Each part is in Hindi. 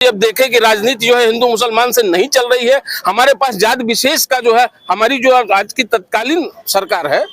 अब देखें कि राजनीति जो है हिंदू मुसलमान से नहीं चल रही है। हमारे पास जात विशेष का जो है, हमारी जो आज की तत्कालीन सरकार है,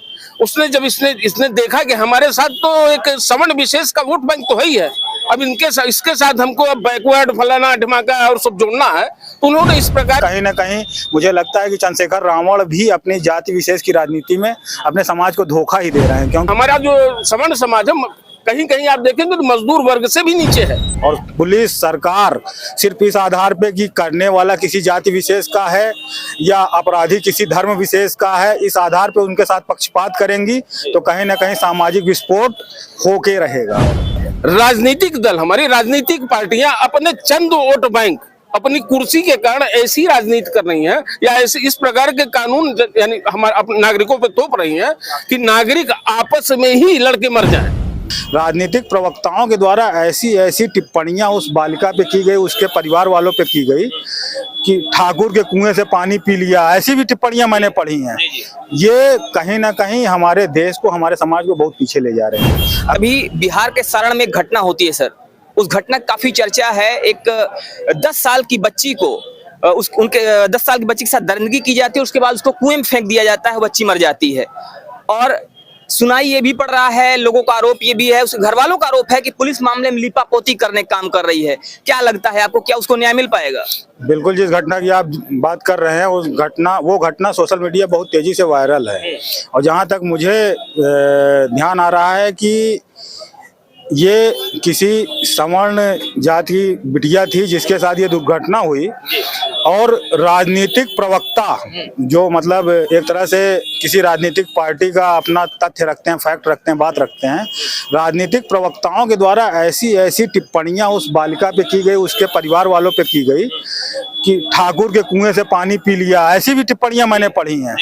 उसने जब इसने देखा कि हमारे साथ तो एक सवर्ण विशेष का वोट बैंक तो है ही है, अब इसके साथ हमको अब बैकवर्ड फलाना ढिमाका और सब जोड़ना है, तो उन्होंने इस प्रकार कहीं ना कहीं मुझे लगता है कि चंद्रशेखर रावण भी अपनी जाति विशेष की राजनीति में अपने समाज को धोखा ही दे रहे हैं, क्योंकि हमारा जो सवर्ण समाज है कहीं कहीं आप देखेंगे तो मजदूर वर्ग से भी नीचे है। और पुलिस सरकार सिर्फ इस आधार पे कि करने वाला किसी जाति विशेष का है या अपराधी किसी धर्म विशेष का है, इस आधार पे उनके साथ पक्षपात करेंगी तो कहीं ना कहीं सामाजिक विस्फोट होके रहेगा। राजनीतिक दल, हमारी राजनीतिक पार्टियां अपने चंद वोट बैंक, अपनी कुर्सी के कारण ऐसी राजनीति कर रही हैं या ऐसे इस प्रकार के कानून यानी हमारे अपने नागरिकों पे थोप रही हैं कि नागरिक आपस में ही लड़के मर जाएं। राजनीतिक प्रवक्ताओं के द्वारा ऐसी टिप्पणियां उस बालिका पे की गई, उसके परिवार वालों पे की गई कि ठाकुर के कुएं से पानी पी लिया, ऐसी भी टिप्पणियां मैंने पढ़ी हैं। ये कहीं ना कहीं हमारे देश को, हमारे समाज को बहुत पीछे ले जा रहे हैं। अभी बिहार के सारण में एक घटना होती है सर, उस घटना की काफी चर्चा है। एक 10 साल की बच्ची को उनके 10 साल की बच्ची के साथ दरिंदगी की जाती है, उसके बाद उसको कुएं में फेंक दिया जाता है, बच्ची मर जाती है। और सुनाई ये भी पड़ रहा है, लोगों का आरोप ये भी है, उसके घर वालों का आरोप है कि पुलिस मामले में लीपापोती करने का काम कर रही है। क्या लगता है आपको, क्या उसको न्याय मिल पाएगा? बिल्कुल, जिस घटना की आप बात कर रहे हैं वो घटना सोशल मीडिया बहुत तेजी से वायरल है। और जहां तक मुझे ध्यान आ रहा है कि ये किसी सवर्ण जाति की बिटिया थी जिसके साथ ये दुर्घटना हुई, और राजनीतिक प्रवक्ता जो मतलब एक तरह से किसी राजनीतिक पार्टी का अपना तथ्य रखते हैं, फैक्ट रखते हैं, बात रखते हैं, राजनीतिक प्रवक्ताओं के द्वारा ऐसी टिप्पणियां उस बालिका पे की गई, उसके परिवार वालों पे की गई कि ठाकुर के कुएं से पानी पी लिया, ऐसी भी टिप्पणियां मैंने पढ़ी हैं।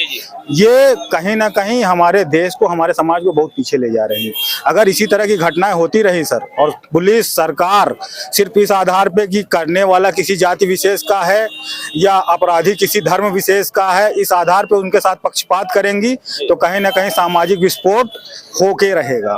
ये कहीं ना कहीं हमारे देश को, हमारे समाज को बहुत पीछे ले जा रही है। अगर इसी तरह की घटनाएं होती रही सर, और पुलिस सरकार सिर्फ इस आधार पे कि करने वाला किसी जाति विशेष का है या अपराधी किसी धर्म विशेष का है, इस आधार पे उनके साथ पक्षपात करेंगी तो कहीं ना कहीं सामाजिक विस्फोट होके रहेगा।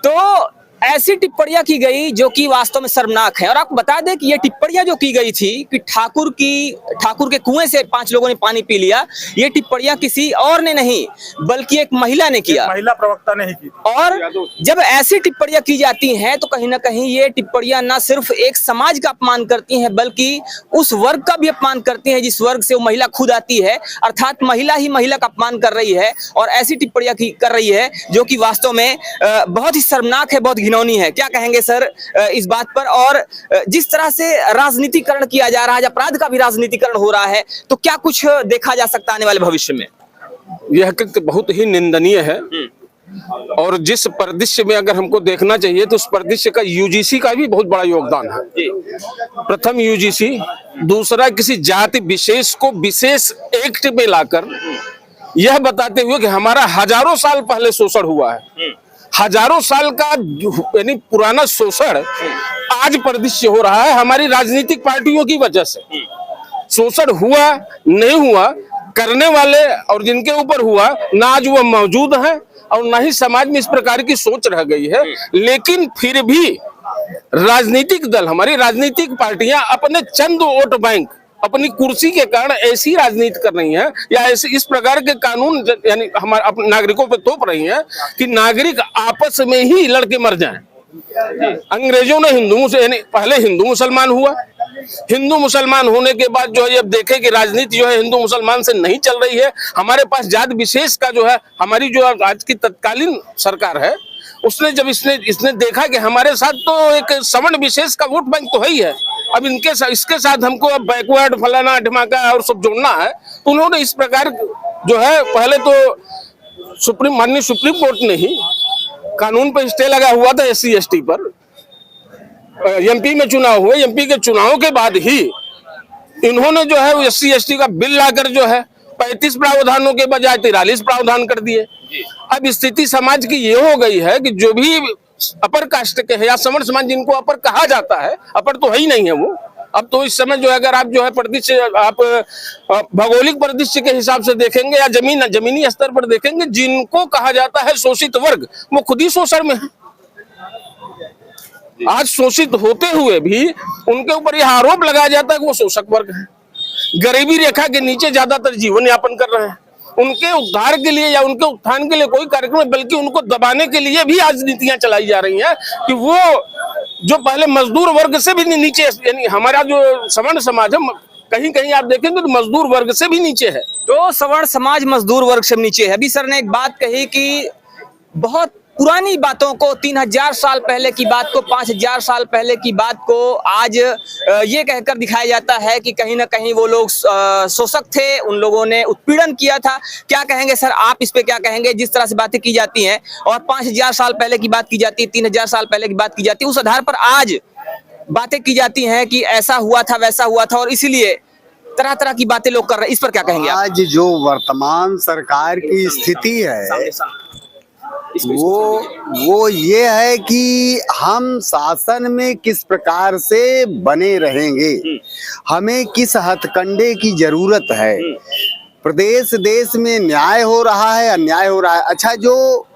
तो ऐसी टिप्पणियां की गई जो कि वास्तव में शर्मनाक है। और आपको बता दें कि ये टिप्पणियां जो की गई थी कि ठाकुर के कुएं से 5 लोगों ने पानी पी लिया, ये टिप्पणियां किसी और ने नहीं बल्कि एक महिला ने किया, महिला प्रवक्ता ने ही की। और जब ऐसी टिप्पणियां की जाती हैं तो कहीं ना कहीं ये टिप्पणियां न सिर्फ एक समाज का अपमान करती हैं बल्कि उस वर्ग का भी अपमान करती हैं जिस वर्ग से वो महिला खुद आती है, अर्थात महिला ही महिला का अपमान कर रही है और ऐसी टिप्पणियां कर रही है जो कि वास्तव में बहुत ही शर्मनाक है, बहुत घिनौनी है। क्या कहेंगे सर इस बात पर? और जिस तरह से राजनीतिकरण किया जा रहा है, अपराध का भी राजनीतिकरण हो रहा है, तो क्या कुछ देखा जा सकता है आने वाले भविष्य में? यह हकीकत बहुत ही निंदनीय है। और जिस परिदृश्य में अगर हमको देखना चाहिए तो उस परिदृश्य का यूजीसी का भी बहुत बड़ा योगदान है। प्रथम यूजीसी, दूसरा किसी जाति विशेष को विशेष एक्ट में लाकर यह बताते हुए कि हमारा हजारों साल पहले शोषण हुआ है, हजारों साल का यानी पुराना शोषण आज परिदृश्य हो रहा है हमारी राजनीतिक पार्टियों की वजह से। शोषण हुआ नहीं हुआ, करने वाले और जिनके ऊपर हुआ ना आज वो मौजूद है और ना ही समाज में इस प्रकार की सोच रह गई है। लेकिन फिर भी राजनीतिक दल, हमारी राजनीतिक पार्टियां अपने चंद वोट बैंक, अपनी कुर्सी के कारण ऐसी राजनीति कर रही हैं या ऐसे इस प्रकार के कानून यानी हमारे अपने नागरिकों पे थोप रही हैं कि नागरिक आपस में ही लड़के मर जाएं। अंग्रेजों ने पहले हिंदू मुसलमान हुआ, हिंदू मुसलमान होने के बाद जो है अब देखें कि राजनीति जो है हिंदू मुसलमान से नहीं चल रही है। हमारे पास जात विशेष का जो है, हमारी जो आज की तत्कालीन सरकार है, उसने जब इसने देखा कि हमारे साथ तो एक सवर्ण विशेष का वोट बैंक तो है ही है, अब इसके साथ हमको अब बैकवर्ड फलाना ढिमाका और सब जोड़ना है, तो उन्होंने इस प्रकार जो है, पहले तो माननीय सुप्रीम कोर्ट ने ही कानून पर स्टे लगा हुआ था SC ST पर, MP में चुनाव हुए, MP के चुनाव के बाद ही इन्होंने जो है SC ST का बिल लाकर जो है 35 प्रावधानों के बजाय 43 प्रावधान कर दिए। अब स्थिति समाज की ये हो गई है कि जो भी अपर कास्ट के है या सवर्ण समाज जिनको अपर कहा जाता है, अपर तो है ही नहीं है वो। अब तो इस समय जो है अगर आप जो है परिदृश्य, आप भौगोलिक परिदृश्य के हिसाब से देखेंगे या जमीनी स्तर पर देखेंगे, जिनको कहा जाता है शोषित वर्ग, वो खुद ही शोषण में है। आज शोषित होते हुए भी उनके ऊपर यह आरोप लगाया जाता है कि वो शोषक वर्ग है, गरीबी रेखा के नीचे ज्यादातर जीवन यापन कर रहे हैं। उनके उद्धार के लिए या उनके उत्थान के लिए कोई कार्यक्रम, बल्कि उनको दबाने के लिए भी आज नीतियां चलाई जा रही हैं कि वो जो पहले मजदूर वर्ग से भी नीचे, यानी हमारा जो सवर्ण समाज है कहीं कहीं आप देखेंगे तो मजदूर वर्ग से भी नीचे है। तो सवर्ण समाज मजदूर वर्ग से नीचे है। अभी सर ने एक बात कही कि बहुत पुरानी बातों को, 3000 साल पहले की बात को, 5000 साल पहले की बात को आज ये कहकर दिखाया जाता है कि कहीं ना कहीं वो लोग शोषक थे, उन लोगों ने उत्पीड़न किया था। क्या कहेंगे सर आप इस पे, क्या कहेंगे जिस तरह से बातें की जाती हैं और 5000 साल पहले की बात की जाती है, 3000 साल पहले की बात की जाती है, उस आधार पर आज बातें की जाती हैं कि ऐसा हुआ था, वैसा हुआ था और इसीलिए तरह तरह की बातें लोग कर रहे हैं। इस पर क्या कहेंगे आप? आज जो वर्तमान सरकार की स्थिति है वो ये है कि हम शासन में किस प्रकार से बने रहेंगे, हमें किस हथकंडे की जरूरत है। प्रदेश देश में न्याय हो रहा है, अन्याय हो रहा है। अच्छा, जो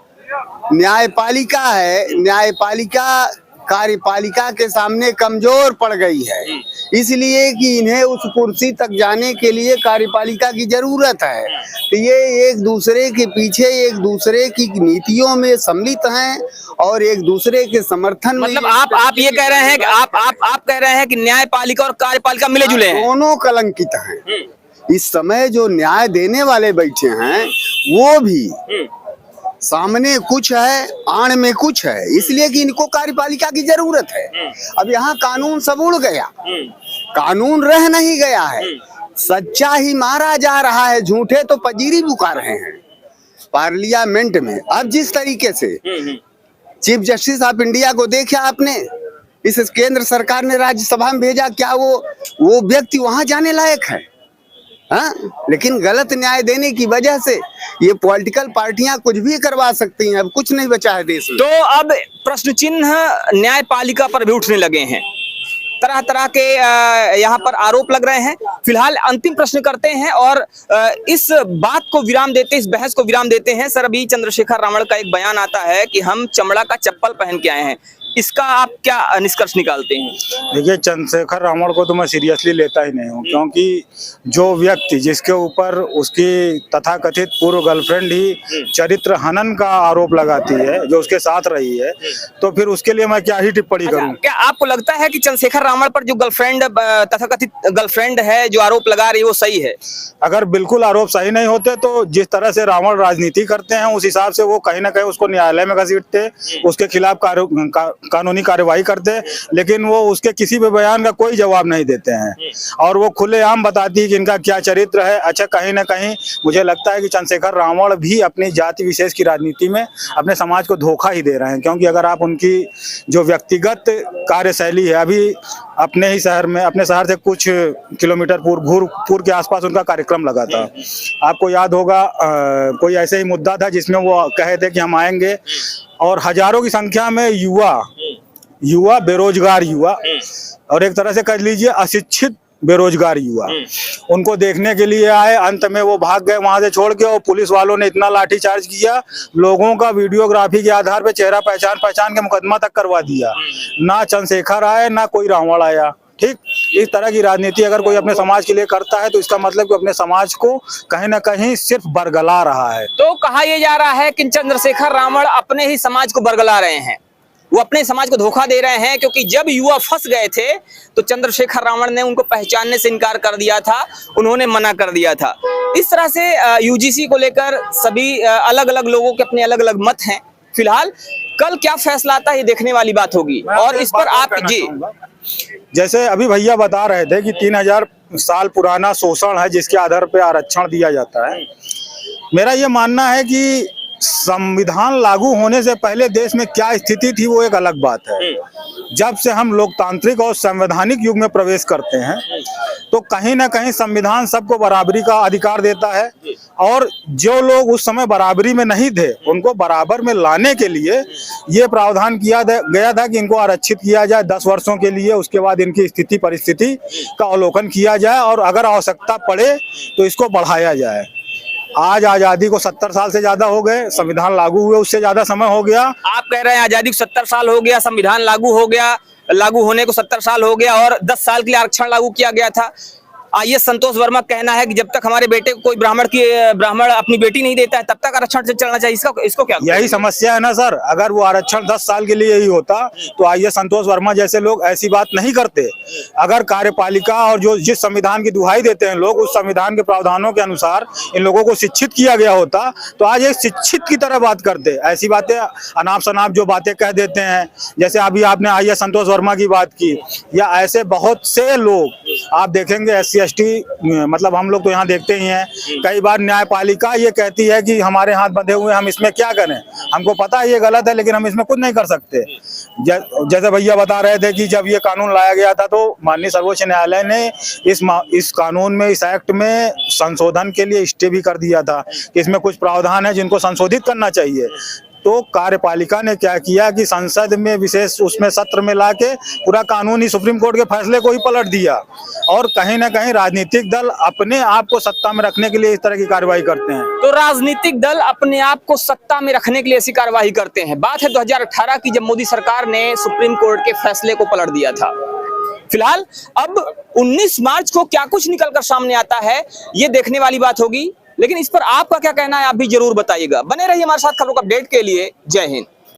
न्यायपालिका है, न्यायपालिका कार्यपालिका के सामने कमजोर पड़ गई है, इसलिए कि इन्हें उस कुर्सी तक जाने के लिए कार्यपालिका की जरूरत है। तो ये एक दूसरे के पीछे, एक दूसरे की नीतियों में सम्मिलित हैं और एक दूसरे के समर्थन में। मतलब आप ये कह रहे हैं कि आप कह रहे हैं कि न्यायपालिका और कार्यपालिका मिले जुले हैं, दोनों कलंकित हैं। इस समय जो न्याय देने वाले बैठे हैं वो भी सामने कुछ है, आड़ में कुछ है, इसलिए कि इनको कार्यपालिका की जरूरत है। अब यहाँ कानून सब उड़ गया, कानून रह नहीं गया है, सच्चा ही मारा जा रहा है, झूठे तो पजीरी बुका रहे हैं पार्लियामेंट में। अब जिस तरीके से चीफ जस्टिस ऑफ इंडिया को देखा आपने, इस केंद्र सरकार ने राज्यसभा में भेजा, क्या वो व्यक्ति वहां जाने लायक है? हाँ, लेकिन गलत न्याय देने की वजह से ये पॉलिटिकल पार्टियां कुछ भी करवा सकती हैं। अब कुछ नहीं बचा है देश में। तो अब प्रश्न चिन्ह न्यायपालिका पर भी उठने लगे हैं, तरह तरह के यहाँ पर आरोप लग रहे हैं। फिलहाल अंतिम प्रश्न करते हैं और इस बात को विराम देते, इस बहस को विराम देते हैं। सर, अभी चंद्रशेखर रावण का एक बयान आता है कि हम चमड़ा का चप्पल पहन के आए हैं, इसका आप क्या निष्कर्ष निकालते हैं? देखिए, चंद्रशेखर रावण को तो मैं सीरियसली लेता ही नहीं हूँ, क्योंकि जो व्यक्ति जिसके ऊपर उसकी तथाकथित पूर्व गर्लफ्रेंड ही चरित्र हनन का आरोप लगाती है, जो उसके साथ रही है, तो फिर उसके लिए मैं क्या ही टिप्पणी करूँ? क्या आपको लगता है कि चंद्रशेखर रावण पर जो गर्लफ्रेंड, तथाकथित गर्लफ्रेंड है, जो आरोप लगा रही है, वो सही है? अगर बिल्कुल आरोप सही नहीं होते तो जिस तरह से रावण राजनीति करते हैं उस हिसाब से वो कहीं ना कहीं उसको न्यायालय में घसीटते, उसके खिलाफ कानूनी कार्यवाही करते, लेकिन वो उसके किसी भी बयान का कोई जवाब नहीं देते हैं और वो खुलेआम बताती है कि इनका क्या चरित्र है। अच्छा, कहीं ना कहीं मुझे लगता है कि चंद्रशेखर रावण भी अपनी जाति विशेष की राजनीति में अपने समाज को धोखा ही दे रहे हैं, क्योंकि अगर आप उनकी जो व्यक्तिगत कार्यशैली है, अभी अपने ही शहर में, अपने शहर से कुछ किलोमीटर भूरपुर के आसपास उनका कार्यक्रम लगा था, आपको याद होगा, कोई ऐसे ही मुद्दा था जिसमें वो कहे थे कि हम आएंगे और हजारों की संख्या में युवा बेरोजगार युवा और एक तरह से कह लीजिए अशिक्षित बेरोजगार युवा उनको देखने के लिए आए। अंत में वो भाग गए वहां से छोड़ के, और पुलिस वालों ने इतना लाठीचार्ज किया, लोगों का वीडियोग्राफी के आधार पे चेहरा पहचान के मुकदमा तक करवा दिया। ना चंद्रशेखर आए, ना कोई रावण आया। ठीक, इस तरह की राजनीति अगर कोई अपने समाज के लिए करता है तो इसका मतलब कि अपने समाज को कहीं ना कहीं सिर्फ बरगला रहा है। तो कहा यह जा रहा है कि चंद्रशेखर रावण अपने ही समाज को बरगला रहे हैं, वो अपने समाज को धोखा दे रहे हैं, क्योंकि जब युवा फंस गए थे तो चंद्रशेखर रावण ने उनको पहचानने से इनकार कर दिया था, उन्होंने मना कर दिया था। इस तरह से यूजीसी को लेकर सभी अलग अलग लोगों के अपने अलग अलग मत हैं। फिलहाल कल क्या फैसला आता है ये देखने वाली बात होगी। और इस पर आप जी, जैसे अभी भैया बता रहे थे कि 3000 साल पुराना शोषण है जिसके आधार पे आरक्षण दिया जाता है। मेरा ये मानना है कि संविधान लागू होने से पहले देश में क्या स्थिति थी वो एक अलग बात है। जब से हम लोकतांत्रिक और संवैधानिक युग में प्रवेश करते हैं तो कहीं ना कहीं संविधान सबको बराबरी का अधिकार देता है, और जो लोग उस समय बराबरी में नहीं थे उनको बराबर में लाने के लिए ये प्रावधान किया गया था कि इनको आरक्षित किया जाए 10 वर्षों के लिए। उसके बाद इनकी स्थिति परिस्थिति का अवलोकन किया जाए और अगर आवश्यकता पड़े तो इसको बढ़ाया जाए। आज आजादी को 70 साल से ज्यादा हो गए, संविधान लागू हुए उससे ज्यादा समय हो गया। आप कह रहे हैं आजादी को 70 साल हो गया, संविधान लागू हो गया, लागू होने को 70 साल हो गया और 10 साल के लिए आरक्षण लागू किया गया था। आइए संतोष वर्मा का कहना है कि जब तक हमारे बेटे को कोई ब्राह्मण अपनी बेटी नहीं देता है तब तक आरक्षण से चलना चाहिए। इसको क्या यही समस्या है ना सर, अगर वो आरक्षण 10 साल के लिए ही होता तो आइए संतोष वर्मा जैसे लोग ऐसी बात नहीं करते। अगर कार्यपालिका और जो जिस संविधान की दुहाई देते हैं लोग, उस संविधान के प्रावधानों के अनुसार इन लोगों को शिक्षित किया गया होता तो आज एक शिक्षित की तरह बात करते। ऐसी बातें अनाप शनाप जो बातें कह देते हैं, जैसे अभी आपने आइए संतोष वर्मा की बात की, या ऐसे बहुत से लोग आप देखेंगे SC ST, मतलब हम लोग तो यहाँ देखते ही हैं। कई बार न्यायपालिका ये कहती है कि हमारे हाथ बंधे हुए, हम इसमें क्या करें, हमको पता है ये गलत है लेकिन हम इसमें कुछ नहीं कर सकते। जैसे भैया बता रहे थे कि जब ये कानून लाया गया था तो माननीय सर्वोच्च न्यायालय ने इस कानून में, इस एक्ट में संशोधन के लिए स्टे भी कर दिया था कि इसमें कुछ प्रावधान है जिनको संशोधित करना चाहिए। तो कार्यपालिका ने क्या किया कि संसद में विशेष उसमें सत्र में लाके पूरा कानून ही सुप्रीम कोर्ट के फैसले को ही पलट दिया। और कहीं ना कहीं राजनीतिक दल अपने आप को सत्ता में रखने के लिए इस तरह की कार्रवाई करते हैं। तो राजनीतिक दल अपने आप को सत्ता में रखने के लिए ऐसी कार्रवाई करते हैं। बात है 2018 की, जब मोदी सरकार ने सुप्रीम कोर्ट के फैसले को पलट दिया था। फिलहाल अब 19 मार्च को क्या कुछ निकलकर सामने आता है ये देखने वाली बात होगी, लेकिन इस पर आपका क्या कहना है आप भी जरूर बताइएगा। बने रहिए हमारे साथ खबरों का अपडेट के लिए। जय हिंद।